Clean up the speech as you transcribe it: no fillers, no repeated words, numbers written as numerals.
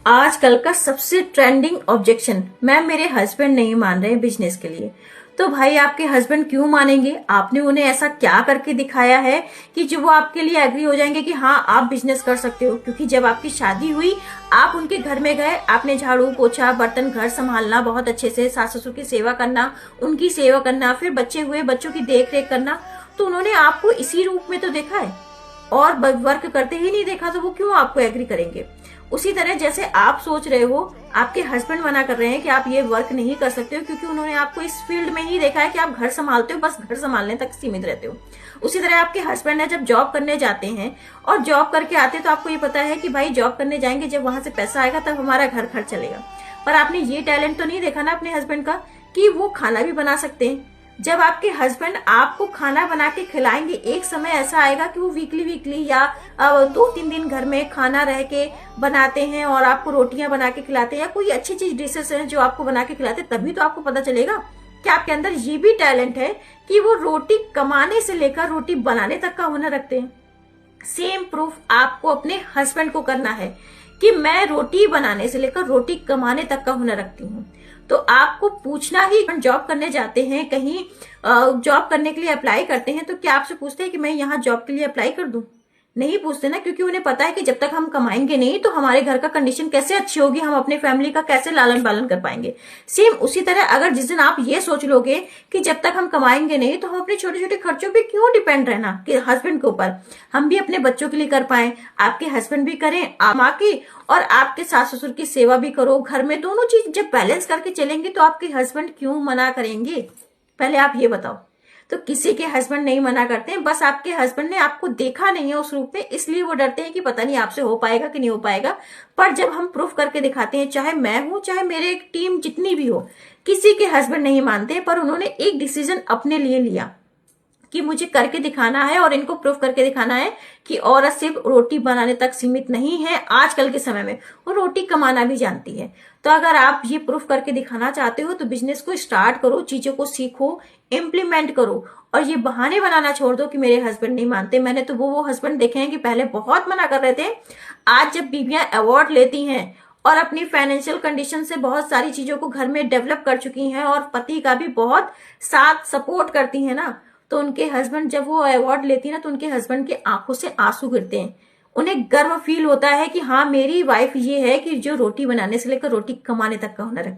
आजकल का सबसे ट्रेंडिंग ऑब्जेक्शन, मैम मेरे हस्बैंड नहीं मान रहे बिजनेस के लिए। तो भाई आपके हस्बैंड क्यों मानेंगे? आपने उन्हें ऐसा क्या करके दिखाया है कि जो वो आपके लिए एग्री हो जाएंगे कि हाँ आप बिजनेस कर सकते हो? क्योंकि जब आपकी शादी हुई, आप उनके घर में गए, आपने झाड़ू पोछा बर्तन घर संभालना बहुत अच्छे से, सास ससुर की सेवा करना, उनकी सेवा करना, फिर बच्चे हुए बच्चों की देख रेख करना, तो उन्होंने आपको इसी रूप में तो देखा है और वर्क करते ही नहीं देखा, तो वो क्यों आपको एग्री करेंगे? उसी तरह जैसे आप सोच रहे हो, आपके हस्बैंड मना कर रहे हैं कि आप ये वर्क नहीं कर सकते हो क्योंकि उन्होंने आपको इस फील्ड में ही देखा है कि आप घर संभालते हो, बस घर संभालने तक सीमित रहते हो। उसी तरह आपके हस्बैंड है, जब जॉब करने जाते हैं और जॉब करके आते हैं तो आपको ये पता है कि भाई जॉब करने जाएंगे, जब वहां से पैसा आएगा तब हमारा घर खर्च चलेगा। पर आपने ये टैलेंट तो नहीं देखा ना अपने हस्बैंड का कि वो खाना भी बना सकते हैं। जब आपके हस्बैंड आपको खाना बना के खिलाएंगे, एक समय ऐसा आएगा कि वो वीकली या 2-3 दिन घर में खाना रह के बनाते हैं और आपको रोटियां बना के खिलाते हैं या कोई अच्छी चीज डिशेस हैं जो आपको बना के खिलाते हैं, तभी तो आपको पता चलेगा कि आपके अंदर ये भी टैलेंट है कि वो रोटी कमाने से लेकर रोटी बनाने तक का हुनर रखते हैं। सेम प्रूफ आपको अपने हस्बैंड को करना है कि मैं रोटी बनाने से लेकर रोटी कमाने तक का हुनर रखती हूँ। तो आपको पूछना ही, जॉब करने जाते हैं कहीं, जॉब करने के लिए अप्लाई करते हैं, तो क्या आपसे पूछते हैं कि मैं यहाँ जॉब के लिए अप्लाई कर दूं? नहीं पूछते ना, क्योंकि उन्हें पता है कि जब तक हम कमाएंगे नहीं तो हमारे घर का कंडीशन कैसे अच्छी होगी, हम अपने फैमिली का कैसे लालन पालन कर पाएंगे। सेम उसी तरह अगर जिस दिन आप ये सोच लोगे कि जब तक हम कमाएंगे नहीं तो हम अपने छोटे छोटे खर्चों पे क्यों डिपेंड रहना कि हस्बैंड के ऊपर, हम भी अपने बच्चों के लिए कर पाए, आपके हस्बैंड भी करें, माँ की और आपके सास ससुर की सेवा भी करो, घर में दोनों चीज जब बैलेंस करके चलेंगे तो आपके हस्बैंड क्यों मना करेंगे? पहले आप ये बताओ। तो किसी के हस्बैंड नहीं मना करते हैं, बस आपके हस्बैंड ने आपको देखा नहीं है उस रूप में, इसलिए वो डरते हैं कि पता नहीं आपसे हो पाएगा कि नहीं हो पाएगा। पर जब हम प्रूफ करके दिखाते हैं, चाहे मैं हूं चाहे मेरे एक टीम जितनी भी हो, किसी के हस्बैंड नहीं मानते, पर उन्होंने एक डिसीजन अपने लिए लिया कि मुझे करके दिखाना है और इनको प्रूफ करके दिखाना है कि औरत सिर्फ रोटी बनाने तक सीमित नहीं है, आजकल के समय में वो रोटी कमाना भी जानती है। तो अगर आप ये प्रूफ करके दिखाना चाहते हो तो बिजनेस को स्टार्ट करो, चीजों को सीखो, इम्प्लीमेंट करो और ये बहाने बनाना छोड़ दो कि मेरे हस्बैंड नहीं मानते। मैंने तो वो हस्बैंड देखे हैं कि पहले बहुत मना कर रहे थे, आज जब बीवियां अवार्ड लेती हैं और अपनी फाइनेंशियल कंडीशन से बहुत सारी चीजों को घर में डेवलप कर चुकी हैं और पति का भी बहुत साथ सपोर्ट करती है ना, तो उनके हस्बैंड जब वो अवार्ड लेती है ना तो उनके हस्बैंड की आंखों से आंसू गिरते हैं। उन्हें गर्व फील होता है कि हाँ मेरी वाइफ ये है कि जो रोटी बनाने से लेकर रोटी कमाने तक का हुनर रखती है।